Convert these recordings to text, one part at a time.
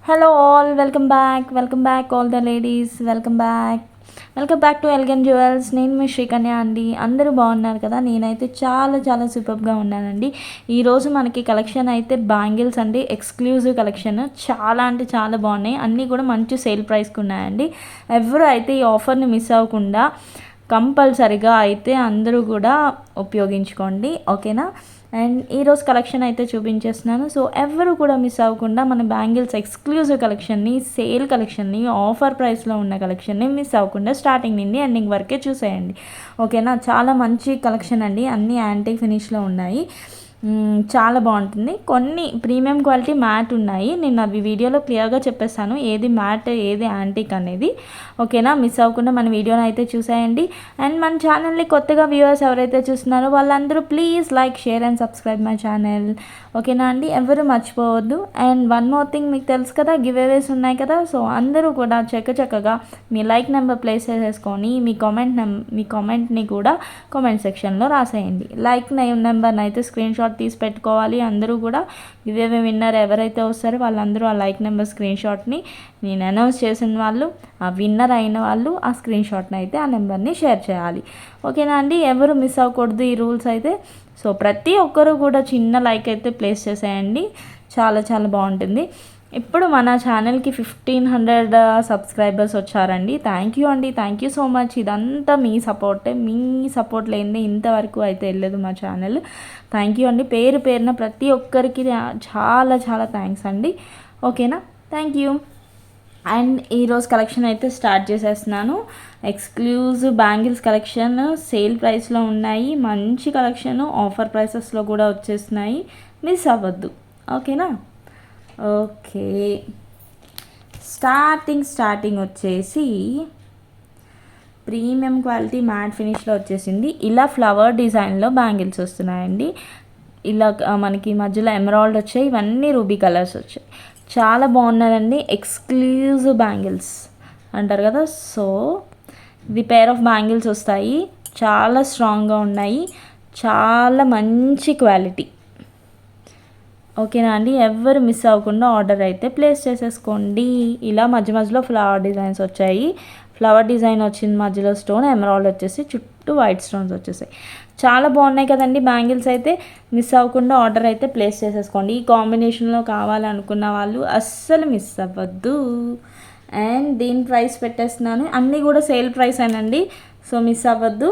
Hello all, welcome back all the ladies, welcome back to elegant jewels. నేను మీ శ్రీకన్య అండి. అందరూ బాగున్నారు కదా? నేనైతే చాలా చాలా సూపర్గా ఉన్నానండి. ఈరోజు మనకి కలెక్షన్ అయితే బ్యాంగిల్స్ అండి, ఎక్స్క్లూజివ్ కలెక్షన్. చాలా అంటే చాలా బాగున్నాయి, అన్నీ కూడా మంచి సేల్ ప్రైస్కి ఉన్నాయండి. ఎవరు అయితే ఈ ఆఫర్ని మిస్ అవ్వకుండా కంపల్సరిగా అయితే అందరూ కూడా ఉపయోగించుకోండి, ఓకేనా? అండ్ ఈరోజు కలెక్షన్ అయితే చూపించేస్తున్నాను. సో ఎవరు కూడా మిస్ అవ్వకుండా మన బ్యాంగిల్స్ ఎక్స్క్లూజివ్ కలెక్షన్ని, సేల్ కలెక్షన్ని, ఆఫర్ ప్రైస్లో ఉన్న కలెక్షన్ని మిస్ అవ్వకుండా స్టార్టింగ్ నుండి ఎండింగ్ వరకే చూసేయండి, ఓకేనా? చాలా మంచి కలెక్షన్ అండి, అన్నీ యాంటిక్ ఫినిష్లో ఉన్నాయి. చాలా బాగుంటుంది. కొన్ని ప్రీమియం క్వాలిటీ మ్యాట్ ఉన్నాయి, నేను అవి వీడియోలో క్లియర్గా చెప్పేస్తాను ఏది మ్యాట్ ఏది యాంటిక్ అనేది, ఓకేనా? మిస్ అవ్వకుండా మన వీడియోని అయితే చూసేయండి. అండ్ మన ఛానల్ని కొత్తగా వ్యూవర్స్ ఎవరైతే చూస్తున్నారో వాళ్ళందరూ please like, share and subscribe my channel, ఓకేనా అండి? ఎవరు మర్చిపోవద్దు. అండ్ వన్ మోర్ థింగ్, మీకు తెలుసు కదా గివ్ అవేస్ ఉన్నాయి కదా, సో అందరూ కూడా చక్కగా మీ లైక్ నెంబర్ ప్లేస్ చేసేసుకొని మీ కామెంట్ని కూడా కామెంట్ సెక్షన్లో రాసేయండి. లైక్ నెంబర్ని అయితే స్క్రీన్ షాట్ తీసి పెట్టుకోవాలి అందరూ కూడా. గివ్ అవే విన్నర్ ఎవరైతే వస్తారో వాళ్ళందరూ ఆ లైక్ నెంబర్ స్క్రీన్ షాట్ని, నేను అనౌన్స్ చేసిన వాళ్ళు, ఆ విన్నర్ అయిన వాళ్ళు ఆ స్క్రీన్ షాట్ని అయితే ఆ నెంబర్ని షేర్ చేయాలి, ఓకేనా అండి? ఎవరు మిస్ అవ్వకూడదు ఈ రూల్స్ అయితే. సో ప్రతి ఒక్కరూ కూడా చిన్న లైక్ అయితే ప్లేస్ చేసేయండి, చాలా చాలా బాగుంటుంది. ఇప్పుడు మన ఛానల్కి 1500 సబ్స్క్రైబర్స్ వచ్చారండి. థ్యాంక్ యూ అండి, థ్యాంక్ యూ సో మచ్. ఇదంతా మీ సపోర్టే, మీ సపోర్ట్ లేనిదే ఇంతవరకు అయితే వెళ్ళలేదు మా ఛానల్. థ్యాంక్ యూ అండి, పేరున ప్రతి ఒక్కరికి చాలా చాలా థ్యాంక్స్ అండి, ఓకేనా? Thank you. అండ్ ఈరోజు కలెక్షన్ అయితే స్టార్ట్ చేసేస్తున్నాను. ఎక్స్క్లూజివ్ బ్యాంగిల్స్ కలెక్షన్ సేల్ ప్రైస్లో ఉన్నాయి, మంచి కలెక్షన్ ఆఫర్ ప్రైసెస్లో కూడా వచ్చేస్తున్నాయి, మిస్ అవ్వద్దు, ఓకేనా? ఓకే, స్టార్టింగ్ వచ్చేసి ప్రీమియం క్వాలిటీ మ్యాట్ ఫినిష్లో వచ్చేసింది. ఇలా ఫ్లవర్ డిజైన్లో బ్యాంగిల్స్ వస్తున్నాయండి. ఇలా మనకి మధ్యలో ఎమరాల్డ్ వచ్చాయి, ఇవన్నీ రూబీ కలర్స్ వచ్చాయి. చాలా బాగున్నారండి, ఎక్స్క్లూజివ్ బ్యాంగిల్స్ అంటారు కదా. సో ఇది పేర్ ఆఫ్ బ్యాంగిల్స్ వస్తాయి, చాలా స్ట్రాంగ్గా ఉన్నాయి, చాలా మంచి క్వాలిటీ, ఓకేనా అండి? ఎవరు మిస్ అవ్వకుండా ఆర్డర్ అయితే ప్లేస్ చేసేసుకోండి. ఇలా మధ్యలో ఫ్లవర్ డిజైన్స్ వచ్చాయి, ఫ్లవర్ డిజైన్ వచ్చింది, మధ్యలో స్టోన్, ఎమరాల్డ్ వచ్చేసి చుట్టూ వైట్ స్టోన్స్ వచ్చేసాయి. చాలా బాగున్నాయి కదండి బ్యాంగిల్స్ అయితే. మిస్ అవ్వకుండా ఆర్డర్ అయితే ప్లేస్ చేసేసుకోండి. ఈ కాంబినేషన్లో కావాలనుకున్న వాళ్ళు అస్సలు మిస్ అవ్వద్దు. అండ్ దీని ప్రైస్ పెట్టేస్తున్నాను, అన్నీ కూడా సేల్ ప్రైస్ అనండి, సో మిస్ అవ్వద్దు.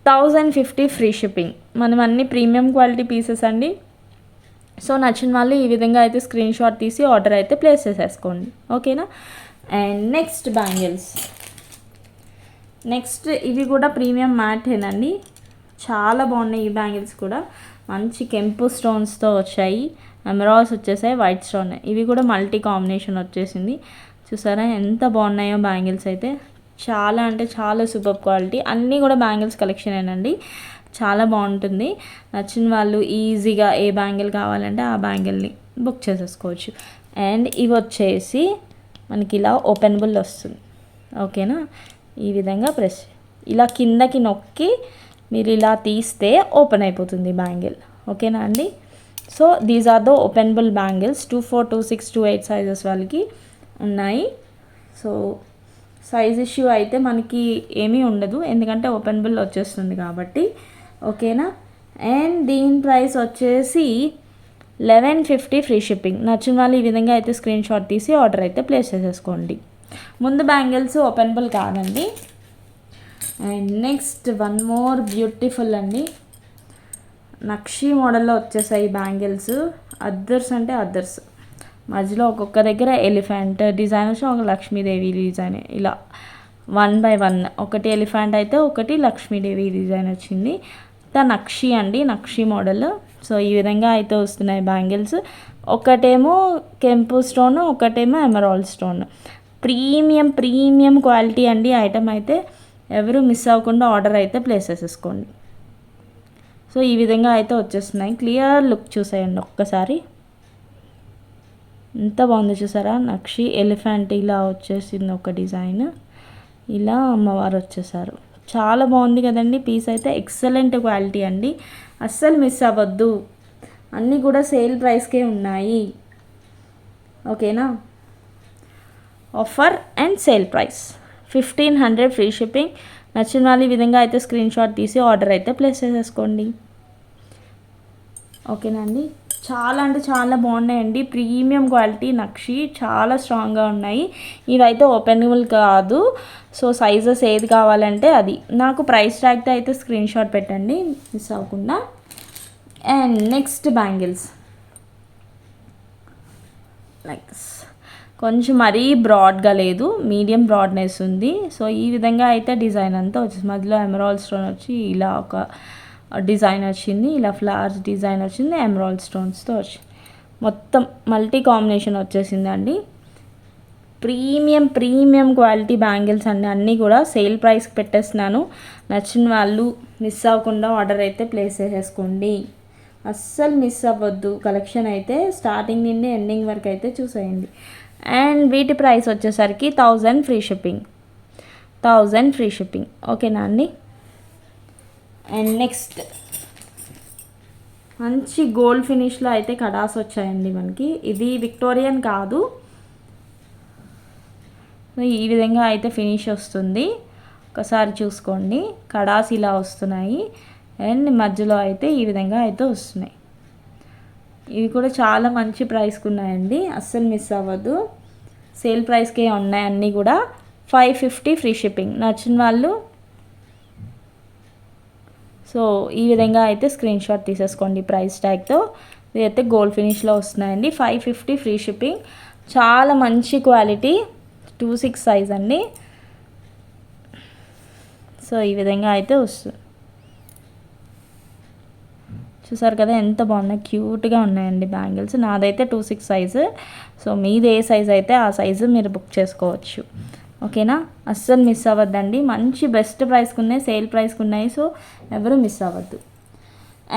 1050 ఫ్రీ షిప్పింగ్. మనం అన్ని ప్రీమియం క్వాలిటీ పీసెస్ అండి. సో నచ్చిన వాళ్ళు ఈ విధంగా అయితే స్క్రీన్ షాట్ తీసి ఆర్డర్ అయితే ప్లేస్ చేసేసుకోండి, ఓకేనా? అండ్ నెక్స్ట్ బ్యాంగిల్స్, ఇవి కూడా ప్రీమియం మ్యాటేనండి, చాలా బాగున్నాయి. ఈ బ్యాంగిల్స్ కూడా మంచి కెంపు స్టోన్స్తో వచ్చాయి, ఎమరాల్డ్స్ వచ్చేసాయి, వైట్ స్టోన్. ఇవి కూడా మల్టీ కాంబినేషన్ వచ్చేసింది. చూసారా ఎంత బాగున్నాయో బ్యాంగిల్స్ అయితే. చాలా అంటే చాలా సూపర్ క్వాలిటీ, అన్నీ కూడా బ్యాంగిల్స్ కలెక్షనేనండి, చాలా బాగుంటుంది. నచ్చిన వాళ్ళు ఈజీగా ఏ బ్యాంగిల్ కావాలంటే ఆ బ్యాంగిల్ని బుక్ చేసేసుకోవచ్చు. అండ్ ఇవి వచ్చేసి మనకి ఇలా ఓపెనబుల్ వస్తుంది, ఓకేనా? ఈ విధంగా ప్రెస్, ఇలా కిందకి నొక్కి మీరు ఇలా తీస్తే ఓపెన్ అయిపోతుంది బ్యాంగిల్, ఓకేనా అండి? So these are the openable bangles. 24, 26, 28 sizes వాళ్ళకి ఉన్నాయి. సో సైజ్ ఇష్యూ అయితే మనకి ఏమీ ఉండదు, ఎందుకంటే ఓపెనబుల్ వచ్చేస్తుంది కాబట్టి, ఓకేనా? అండ్ దీని ప్రైస్ వచ్చేసి 1150 ఫ్రీ షిప్పింగ్. నచ్చిన వాళ్ళు ఈ విధంగా అయితే స్క్రీన్ షాట్ తీసి ఆర్డర్ అయితే ప్లేస్ చేసేసుకోండి. ముందు బ్యాంగిల్స్ ఓపెనబుల్ కాదండి. And next one more beautiful అండి, నక్షి మోడల్లో వచ్చేసాయి బ్యాంగిల్స్. అదర్స్ అంటే అదర్స్, మధ్యలో ఒక్కొక్క దగ్గర ఎలిఫెంట్ డిజైన్ వచ్చి ఒక లక్ష్మీదేవి డిజైన్, ఇలా 1 by 1, ఒకటి ఎలిఫెంట్ అయితే ఒకటి లక్ష్మీదేవి డిజైన్ వచ్చింది. నక్షి అండి, నక్షి మోడల్. సో ఈ విధంగా అయితే వస్తున్నాయి బ్యాంగిల్స్. ఒకటేమో కెంపు స్టోన్, ఒకటేమో ఎమరాల్డ్ స్టోన్. ప్రీమియం క్వాలిటీ అండి ఐటమ్ అయితే. ఎవరు మిస్ అవ్వకుండా ఆర్డర్ అయితే ప్లేస్ చేసేసుకోండి. సో ఈ విధంగా అయితే వచ్చేస్తున్నాయి. క్లియర్ లుక్ చూసేయండి ఒక్కసారి, ఎంత బాగుంది చూసారా? నక్షి ఎలిఫెంట్ ఇలా వచ్చేసింది ఒక డిజైన్, ఇలా అమ్మవారు వచ్చేసారు. చాలా బాగుంది కదండి పీస్ అయితే. ఎక్సలెంట్ క్వాలిటీ అండి, అస్సలు మిస్ అవ్వద్దు. అన్నీ కూడా సేల్ ప్రైస్కే ఉన్నాయి. ఓకేనా, offer and sale price 1500 free shipping. నచ్చిన వాళ్ళు ఈ విధంగా అయితే స్క్రీన్ షాట్ తీసి ఆర్డర్ అయితే ప్లేస్ చేసేసుకోండి. ఓకేనా అండి, చాలా అంటే చాలా బాగున్నాయండి. ప్రీమియం క్వాలిటీ నక్షి చాలా స్ట్రాంగ్గా ఉన్నాయి. ఇవైతే ఓపెనబుల్ కాదు. సో సైజెస్ ఏది కావాలంటే అది. నాకు ప్రైస్ ట్యాగ్తో అయితే స్క్రీన్ షాట్ పెట్టండి మిస్ అవ్వకుండా. And next bangles like this. కొంచెం మరీ బ్రాడ్గా లేదు, మీడియం బ్రాడ్నెస్ ఉంది. సో ఈ విధంగా అయితే డిజైన్ అంతా వచ్చేసి మధ్యలో ఎమరాల్డ్ స్టోన్ వచ్చి ఇలా ఒక డిజైన్ వచ్చింది, ఇలా ఫ్లవర్స్ డిజైన్ వచ్చింది, ఎమరాల్డ్ స్టోన్స్తో వచ్చింది. మొత్తం మల్టీ కాంబినేషన్ వచ్చేసిందండి. ప్రీమియం క్వాలిటీ బ్యాంగిల్స్ అండి. అన్నీ కూడా సేల్ ప్రైస్కి పెట్టేస్తున్నాను. నచ్చిన వాళ్ళు మిస్ అవ్వకుండా ఆర్డర్ అయితే ప్లేస్ చేసేసుకోండి. అస్సలు మిస్ అవ్వద్దు. కలెక్షన్ అయితే స్టార్టింగ్ నుండి ఎండింగ్ వరకు అయితే చూసేయండి. అండ్ వీటి ప్రైస్ వచ్చేసరికి 1000 ఫ్రీ షిప్పింగ్. 1000 free shipping. ఓకేనా అండి. అండ్ నెక్స్ట్ మంచి గోల్డ్ ఫినిష్లో అయితే కడాస్ వచ్చాయండి మనకి. ఇది విక్టోరియన్ కాదు, ఈ విధంగా అయితే ఫినిష్ వస్తుంది. ఒకసారి చూసుకోండి, కడాస్ ఇలా వస్తున్నాయి అండ్ మధ్యలో అయితే ఈ విధంగా అయితే వస్తున్నాయి. ఇవి కూడా చాలా మంచి ప్రైస్కి ఉన్నాయండి, అస్సలు మిస్ అవ్వద్దు. సేల్ ప్రైస్కే ఉన్నాయి అన్నీ కూడా. 550 ఫ్రీ షిప్పింగ్. నచ్చిన వాళ్ళు సో ఈ విధంగా అయితే స్క్రీన్ షాట్ తీసేసుకోండి ప్రైస్ ట్యాగ్తో. ఇదైతే గోల్డ్ ఫినిష్లో వస్తున్నాయండి. 550 ఫ్రీ షిప్పింగ్. చాలా మంచి క్వాలిటీ, 26 సైజ్ అండి. సో ఈ విధంగా అయితే వస్తుంది. చూసారు కదా ఎంత బాగున్నాయి, క్యూట్గా ఉన్నాయండి బ్యాంగిల్స్. నాదైతే 26 సైజు. సో మీది ఏ సైజ్ అయితే ఆ సైజు మీరు బుక్ చేసుకోవచ్చు. ఓకేనా, అస్సలు మిస్ అవ్వద్దండి. మంచి బెస్ట్ ప్రైస్కి ఉన్నాయి, సేల్ ప్రైస్కి ఉన్నాయి. సో ఎవరు మిస్ అవ్వద్దు.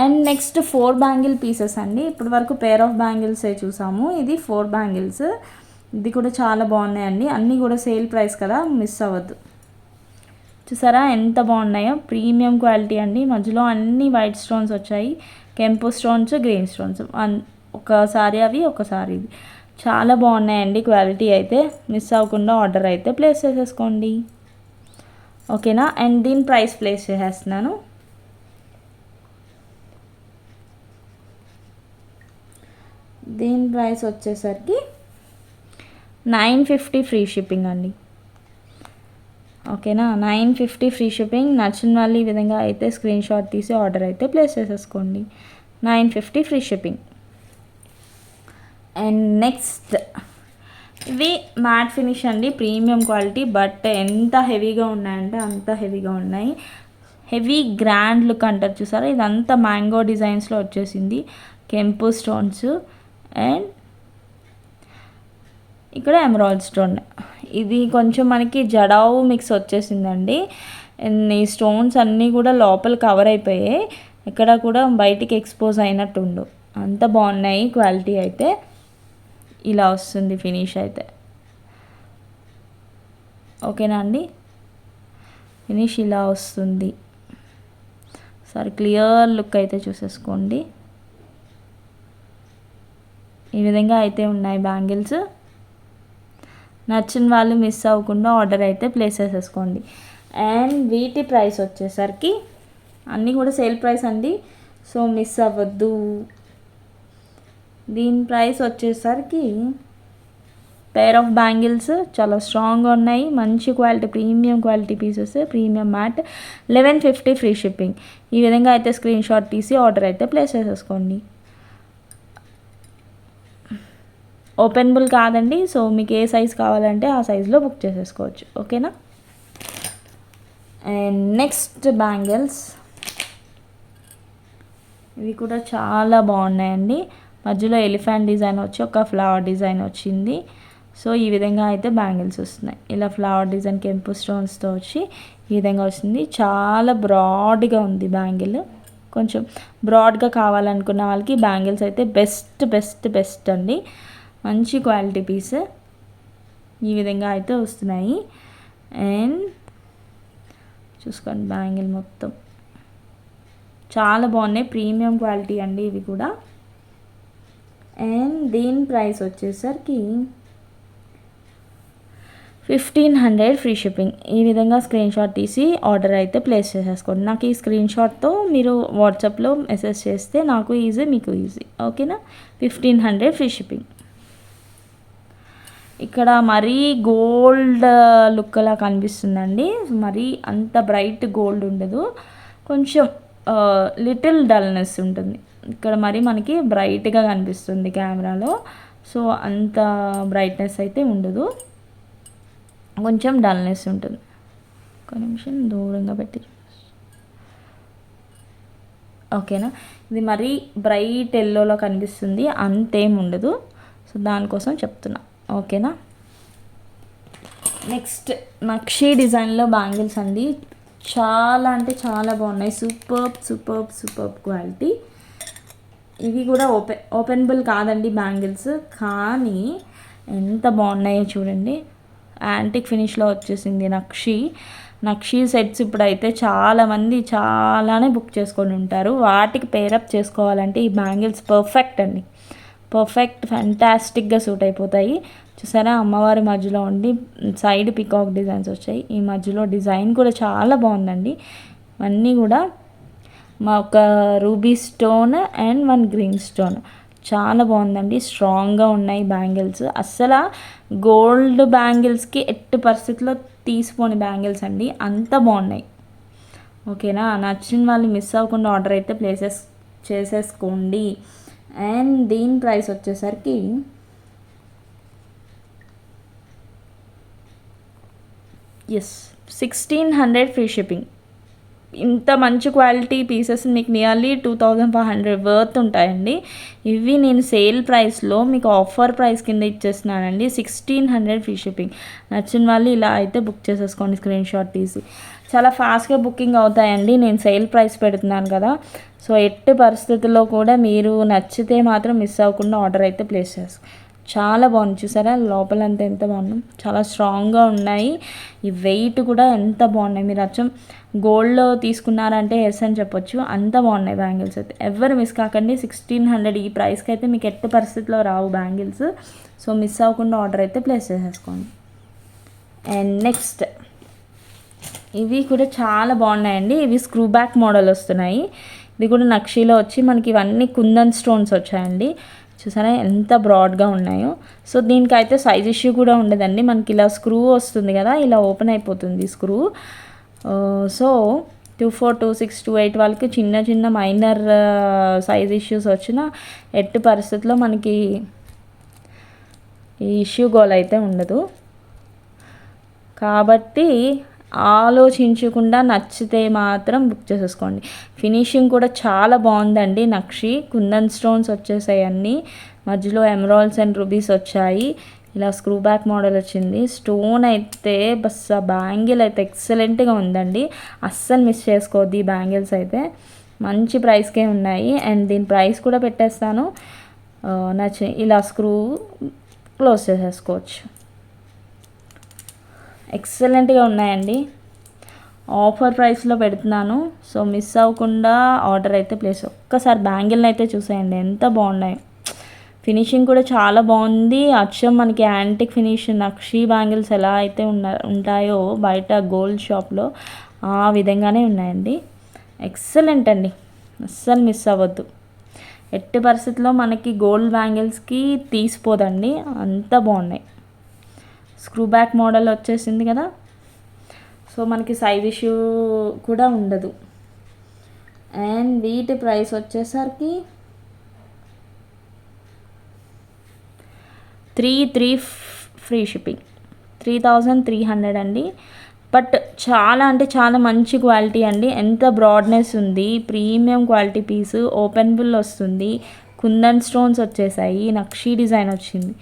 అండ్ నెక్స్ట్ 4 బ్యాంగిల్ పీసెస్ అండి. ఇప్పటి వరకు పేర్ ఆఫ్ బ్యాంగిల్సే చూసాము, ఇది 4 బ్యాంగిల్స్. ఇది కూడా చాలా బాగున్నాయండి. అన్నీ కూడా సేల్ ప్రైస్ కదా, మిస్ అవ్వద్దు. చూసారా ఎంత బాగున్నాయో, ప్రీమియం క్వాలిటీ అండి. మధ్యలో అన్ని వైట్ స్టోన్స్ వచ్చాయి, కెంపు స్టోన్స్, గ్రీన్ స్టోన్స్. ఒకసారి అవి ఒకసారి ఇవి. చాలా బాగున్నాయండి క్వాలిటీ అయితే. మిస్ అవ్వకుండా ఆర్డర్ అయితే ప్లేస్ చేసేసుకోండి. ఓకేనా, అండ్ దీని ప్రైస్ ప్లేస్ చేసేస్తున్నాను. దీని ప్రైస్ వచ్చేసరికి 950 ఫ్రీ షిప్పింగ్ అండి. ఓకేనా, 950 ఫ్రీ షిప్పింగ్. నచ్చిన వాళ్ళు ఈ విధంగా అయితే స్క్రీన్ షాట్ తీసి ఆర్డర్ అయితే ప్లేస్ చేసేసుకోండి. 950 ఫ్రీ షిప్పింగ్. అండ్ నెక్స్ట్ ఇవి మ్యాట్ ఫినిష్ అండి, ప్రీమియం క్వాలిటీ. బట్ ఎంత హెవీగా ఉన్నాయంటే అంత హెవీగా ఉన్నాయి. హెవీ గ్రాండ్ లుక్ అంటారు చూసారా, ఇదంతా మ్యాంగో డిజైన్స్లో వచ్చేసింది, కెంపు స్టోన్స్ అండ్ ఇక్కడ ఎమరాల్డ్ స్టోన్. ఇది కొంచెం మనకి జడావు మిక్స్ వచ్చేసిందండి. ఈ స్టోన్స్ అన్నీ కూడా లోపల కవర్ అయిపోయాయి, ఎక్కడ కూడా బయటికి ఎక్స్పోజ్ అయినట్టు ఉండు. అంత బాగున్నాయి క్వాలిటీ అయితే. ఇలా వస్తుంది ఫినిష్ అయితే. ఓకేనా అండి, ఫినిష్ ఇలా వస్తుంది. సరే క్లియర్ లుక్ అయితే చూసేసుకోండి. ఈ విధంగా అయితే ఉన్నాయి బ్యాంగిల్స్. నచ్చిన వాళ్ళు మిస్ అవ్వకుండా ఆర్డర్ అయితే ప్లేస్ చేసేసుకోండి. అండ్ వీటి ప్రైస్ వచ్చేసరికి అన్నీ కూడా సేల్ ప్రైస్ అండి, సో మిస్ అవ్వద్దు. దీని ప్రైస్ వచ్చేసరికి పేర్ ఆఫ్ బ్యాంగిల్స్ చాలా స్ట్రాంగ్గా ఉన్నాయి, మంచి quality, premium quality pieces, premium matte. 1150 free shipping. ఈ విధంగా అయితే స్క్రీన్ షాట్ తీసి ఆర్డర్ అయితే ప్లేస్ చేసేసుకోండి. ఓపెనబుల్ కాదండి, సో మీకు ఏ సైజ్ కావాలంటే ఆ సైజులో బుక్ చేసేసుకోవచ్చు. ఓకేనా. అండ్ నెక్స్ట్ బ్యాంగిల్స్ ఇవి కూడా చాలా బాగున్నాయండి. మధ్యలో ఎలిఫెంట్ డిజైన్ వచ్చి ఒక ఫ్లవర్ డిజైన్ వచ్చింది. సో ఈ విధంగా అయితే బ్యాంగిల్స్ వస్తున్నాయి. ఇలా ఫ్లవర్ డిజైన్ కెంపు స్టోన్స్తో వచ్చి ఈ విధంగా వస్తుంది. చాలా బ్రాడ్గా ఉంది బ్యాంగిల్. కొంచెం బ్రాడ్గా కావాలనుకున్న వాళ్ళకి బ్యాంగిల్స్ అయితే బెస్ట్ అండి. మంచి క్వాలిటీ పీస్. ఈ విధంగా అయితే వస్తున్నాయి. అండ్ చూసుకోండి బ్యాంగిల్ మొత్తం చాలా బాగున్నాయి, ప్రీమియం క్వాలిటీ అండి ఇవి కూడా. అండ్ దీని ప్రైస్ వచ్చేసరికి 1500 ఫ్రీ షిప్పింగ్. ఈ విధంగా స్క్రీన్ షాట్ తీసి ఆర్డర్ అయితే ప్లేస్ చేసేసుకోండి. నాకు ఈ స్క్రీన్ షాట్తో మీరు వాట్సాప్లో మెసేజ్ చేస్తే నాకు ఈజీ, మీకు ఈజీ. ఓకేనా? 1500 ఫ్రీ షిప్పింగ్. ఇక్కడ మరీ గోల్డ్ లుక్ అలా కనిపిస్తుందండి. మరీ అంత బ్రైట్ గోల్డ్ ఉండదు, కొంచెం లిటిల్ డల్నెస్ ఉంటుంది. ఇక్కడ మరి మనకి బ్రైట్గా కనిపిస్తుంది కెమెరాలో, సో అంత బ్రైట్నెస్ అయితే ఉండదు, కొంచెం డల్నెస్ ఉంటుంది. ఒక నిమిషం దూరంగా పెట్టి, ఓకేనా? ఇది మరీ బ్రైట్ ఎల్లోలో కనిపిస్తుంది, అంతేం ఉండదు, సో దానికోసం చెప్తున్నా. ఓకేనా? నెక్స్ట్ నక్షీ డిజైన్లో బ్యాంగిల్స్ అండి. చాలా అంటే చాలా బాగున్నాయి. Superb quality. ఇవి కూడా ఓపెనబుల్ కాదండి బ్యాంగిల్స్, కానీ ఎంత బాగున్నాయో చూడండి. యాంటిక్ ఫినిష్లో వచ్చేసింది నక్షీ సెట్స్. ఇప్పుడైతే చాలామంది చాలానే బుక్ చేసుకొని ఉంటారు. వాటికి పేరప్ చేసుకోవాలంటే ఈ బ్యాంగిల్స్ పర్ఫెక్ట్ అండి. ఫ్యాంటాస్టిక్గా సూట్ అయిపోతాయి. చూసారా, అమ్మవారి మధ్యలో ఉండి సైడ్ పికాక్ డిజైన్స్ వచ్చాయి. ఈ మధ్యలో డిజైన్ కూడా చాలా బాగుందండి. అన్నీ కూడా మా ఒక ruby stone and 1 green stone, చాలా బాగుందండి. స్ట్రాంగ్గా ఉన్నాయి బ్యాంగిల్స్. అస్సలు గోల్డ్ బ్యాంగిల్స్కి ఎట్టి పరిస్థితిలో తీసిపోని బ్యాంగిల్స్ అండి, అంత బాగున్నాయి. ఓకేనా? నచ్చిన వాళ్ళు మిస్ అవ్వకుండా ఆర్డర్ అయితే చేసేసుకోండి. అండ్ దీని ప్రైస్ వచ్చేసరికి 1600 ఫ్రీ షిప్పింగ్. ఇంత మంచి క్వాలిటీ పీసెస్ మీకు నియర్లీ 2500 వర్త్ ఉంటాయండి. ఇవి నేను సేల్ ప్రైస్లో మీకు ఆఫర్ ప్రైస్ కింద ఇచ్చేస్తున్నానండి. 1600 ఫ్రీ షిప్పింగ్. నచ్చిన వాళ్ళు ఇలా అయితే బుక్ చేసేసుకోండి స్క్రీన్ షాట్ తీసి. చాలా ఫాస్ట్గా బుకింగ్ అవుతాయండి, నేను సేల్ ప్రైస్ పెడుతున్నాను కదా. సో ఎట్టి పరిస్థితుల్లో కూడా మీరు నచ్చితే మాత్రం మిస్ అవ్వకుండా ఆర్డర్ అయితే ప్లేస్ చేసుకో. చాలా బాగుంది. చూసారా లోపలంతా ఎంత బాగుంది, చాలా స్ట్రాంగ్గా ఉన్నాయి. ఈ వెయిట్ కూడా ఎంత బాగున్నాయి. మీరు అచ్చం గోల్డ్లో తీసుకున్నారంటే ఎస్ అని చెప్పొచ్చు, అంత బాగున్నాయి బ్యాంగిల్స్ అయితే. ఎవరు మిస్ కాకండి. 1600 ఈ ప్రైస్కి అయితే మీకు ఎట్టి పరిస్థితిలో రావు బ్యాంగిల్స్. సో మిస్ అవ్వకుండా ఆర్డర్ అయితే ప్లేస్ చేసేసుకోండి. అండ్ నెక్స్ట్ ఇవి కూడా చాలా బాగున్నాయండి. ఇవి స్క్రూ బ్యాక్ మోడల్ వస్తున్నాయి. ఇది కూడా నక్షీలో వచ్చి మనకి ఇవన్నీ కుందన్ స్టోన్స్ వచ్చాయండి. చూసారా ఎంత బ్రాడ్గా ఉన్నాయో. సో దీనికైతే సైజ్ ఇష్యూ కూడా ఉండదండి. మనకి ఇలా స్క్రూ వస్తుంది కదా, ఇలా ఓపెన్ అయిపోతుంది స్క్రూ. సో 24, 26, 28 వాళ్ళకి చిన్న మైనర్ సైజ్ ఇష్యూస్ వచ్చినా ఎట్టి పరిస్థితుల్లో మనకి ఈ ఇష్యూ గోల్ అయితే ఉండదు. కాబట్టి ఆలోచించకుండా నచ్చితే మాత్రం బుక్ చేసేసుకోండి. ఫినిషింగ్ కూడా చాలా బాగుందండి. నక్షి కుందన్ స్టోన్స్ వచ్చేసాయి, అన్నీ మధ్యలో ఎమరాల్డ్స్ అండ్ రూబీస్ వచ్చాయి. ఇలా స్క్రూ బ్యాక్ మోడల్ వచ్చింది. స్టోన్ అయితే బస్ ఆ బ్యాంగిల్ అయితే ఎక్సలెంట్గా ఉందండి. అస్సలు మిస్ చేసుకోవద్దు. ఈ బ్యాంగిల్స్ అయితే మంచి ప్రైస్కే ఉన్నాయి. అండ్ దీని ప్రైస్ కూడా పెట్టేస్తాను. ఇలా స్క్రూ క్లోజ్ చేసేసుకోవచ్చు. ఎక్సలెంట్గా ఉన్నాయండి. ఆఫర్ ప్రైస్లో పెడుతున్నాను, సో మిస్ అవ్వకుండా ఆర్డర్ అయితే ప్లేస్. ఒక్కసారి బ్యాంగిల్ని అయితే చూసేయండి ఎంత బాగున్నాయి. ఫినిషింగ్ కూడా చాలా బాగుంది. అచ్చం మనకి యాంటిక్ ఫినిష్ నక్షీ బ్యాంగిల్స్ ఎలా అయితే ఉంటాయో బయట గోల్డ్ షాప్లో ఆ విధంగానే ఉన్నాయండి. ఎక్సలెంట్ అండి, అస్సలు మిస్ అవ్వద్దు. ఎట్టి పరిస్థితుల్లో మనకి గోల్డ్ బ్యాంగిల్స్కి తీసిపోదండి, అంత బాగున్నాయి. స్క్రూ బ్యాక్ మోడల్ వచ్చేసింది కదా, సో మనకి సైజ్ ఇష్యూ కూడా ఉండదు. అండ్ వీటి ప్రైస్ వచ్చేసరికి 3 ఫ్రీ షిప్పింగ్, 3300 అండి. బట్ చాలా అంటే చాలా మంచి క్వాలిటీ అండి. ఎంత బ్రాడ్నెస్ ఉంది, ప్రీమియం క్వాలిటీ పీసు, ఓపెనబుల్ వస్తుంది, కుందన్ స్టోన్స్ వచ్చేసాయి, నక్షీ డిజైన్ వచ్చింది.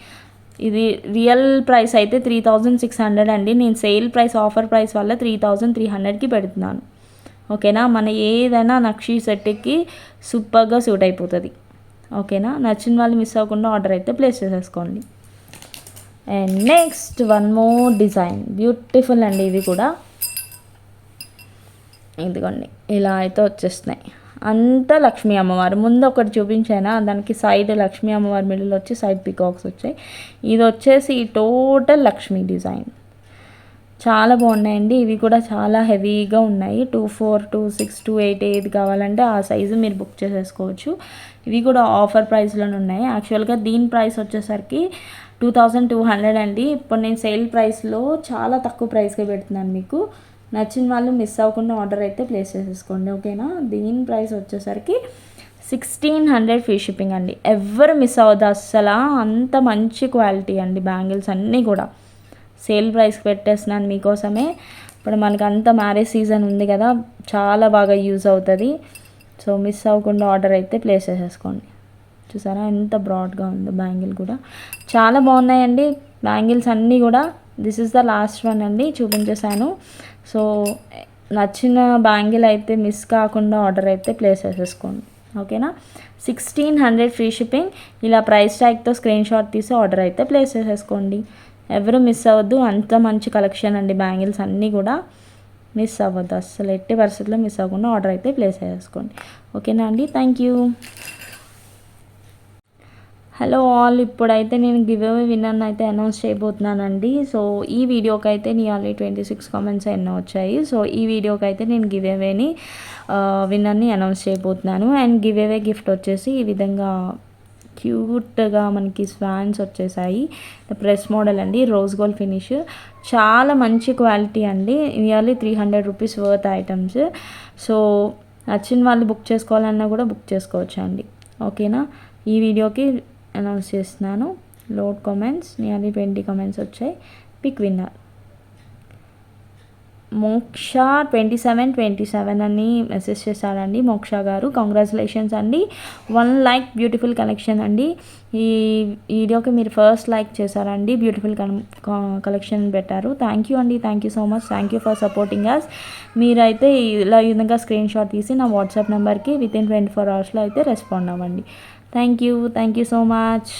ఇది రియల్ ప్రైస్ అయితే 3600 అండి. నేను సేల్ ప్రైస్ ఆఫర్ ప్రైస్ వల్ల 3300కి పెడుతున్నాను. ఓకేనా? మన ఏదైనా నక్షీ సెట్కి సూపర్గా సూట్ అయిపోతుంది. ఓకేనా? నచ్చిన వాళ్ళు మిస్ అవ్వకుండా ఆర్డర్ అయితే ప్లేస్ చేసేసుకోండి. And next one more design, beautiful అండి. ఇవి కూడా ఇదిగోండి ఇలా అయితే వచ్చేస్తున్నాయి. అంతా లక్ష్మీ అమ్మవారు. ముందు ఒకటి చూపించానా, దానికి సైడ్ లక్ష్మీ అమ్మవారి మిడిల్ వచ్చి సైడ్ పికాక్స్ వచ్చాయి. ఇది వచ్చేసి టోటల్ లక్ష్మీ డిజైన్. చాలా బాగున్నాయండి. ఇవి కూడా చాలా హెవీగా ఉన్నాయి. 24, 26, 28 ఏది కావాలంటే ఆ సైజు మీరు బుక్ చేసేసుకోవచ్చు. ఇవి కూడా ఆఫర్ ప్రైస్లోనే ఉన్నాయి. యాక్చువల్గా దీని ప్రైస్ వచ్చేసరికి 2200 అండి. ఇప్పుడు నేను సేల్ ప్రైస్లో చాలా తక్కువ ప్రైస్కే పెడుతున్నాను. మీకు నచ్చిన వాళ్ళు మిస్ అవ్వకుండా ఆర్డర్ అయితే ప్లేస్ చేసేసుకోండి, ఓకేనా. దీని ప్రైస్ వచ్చేసరికి 1600 ఫ్రీ షిప్పింగ్ అండి. ఎవ్వరు మిస్ అవ్వద్దు అస్సలు. అంత మంచి క్వాలిటీ అండి. బ్యాంగిల్స్ అన్నీ కూడా సేల్ ప్రైస్కి పెట్టేస్తున్నాను మీకోసమే. ఇప్పుడు మనకు అంత మ్యారేజ్ సీజన్ ఉంది కదా, చాలా బాగా యూజ్ అవుతుంది. సో మిస్ అవ్వకుండా ఆర్డర్ అయితే ప్లేస్ చేసేసుకోండి. చూసారా ఎంత బ్రాడ్గా ఉందో బ్యాంగిల్ కూడా. చాలా బాగున్నాయండి బ్యాంగిల్స్ అన్నీ కూడా. This is the last one అండి, చూపించేశాను. సో నచ్చిన బ్యాంగిల్ అయితే మిస్ కాకుండా ఆర్డర్ అయితే ప్లేస్ చేసేసుకోండి, ఓకేనా. 1600 ఫ్రీ షిప్పింగ్. ఇలా ప్రైస్ ట్యాగ్తో స్క్రీన్ షాట్ తీసి ఆర్డర్ అయితే ప్లేస్ చేసేసుకోండి. ఎవరు మిస్ అవ్వద్దు. అంత మంచి కలెక్షన్ అండి బ్యాంగిల్స్ అన్నీ కూడా. మిస్ అవ్వద్దు అస్సలు, ఎట్టి పరిస్థితుల్లో మిస్ అవ్వకుండా ఆర్డర్ అయితే ప్లేస్ చేసుకోండి, ఓకేనా అండి. Thank you. హలో ఆల్, ఇప్పుడైతే నేను గివ్ అవే విన్నర్ని అయితే అనౌన్స్ చేయబోతున్నానండి. సో ఈ వీడియోకి అయితే నియర్లీ 26 కామెంట్స్ ఎన్నో వచ్చాయి. సో ఈ వీడియోకి అయితే నేను గివ్ అవేని విన్నర్ని అనౌన్స్ చేయబోతున్నాను. అండ్ గివ్ అవే గిఫ్ట్ వచ్చేసి ఈ విధంగా క్యూట్గా మనకి స్వాన్స్ వచ్చేసాయి. ప్రెస్ మోడల్ అండి, రోజ్ గోల్డ్ ఫినిష్. చాలా మంచి క్వాలిటీ అండి. Nearly 300 rupees worth items. So నచ్చిన వాళ్ళు బుక్ చేసుకోవాలన్నా కూడా బుక్ చేసుకోవచ్చు అండి, ఓకేనా. ఈ వీడియోకి అనౌన్స్ చేస్తున్నాను. లోడ్ కామెంట్స్, నియర్లీ 20 కామెంట్స్ వచ్చాయి. పిక్ విన్నర్ మోక్ష 2727 అని మెసేజ్ చేశారండి మోక్ష గారు. కంగ్రాచులేషన్స్ అండి. 1 లైక్ బ్యూటిఫుల్ కలెక్షన్ అండి. ఈ వీడియోకి మీరు ఫస్ట్ లైక్ చేశారండి, బ్యూటిఫుల్ కలెక్షన్ పెట్టారు. థ్యాంక్ యూ అండి, thank you so much. Thank you for supporting us. మీరైతే ఇలా ఈ విధంగా స్క్రీన్ షాట్ తీసి నా వాట్సాప్ నెంబర్కి వితిన్ 24 అవర్స్లో అయితే రెస్పాండ్ అవ్వండి. Thank you so much.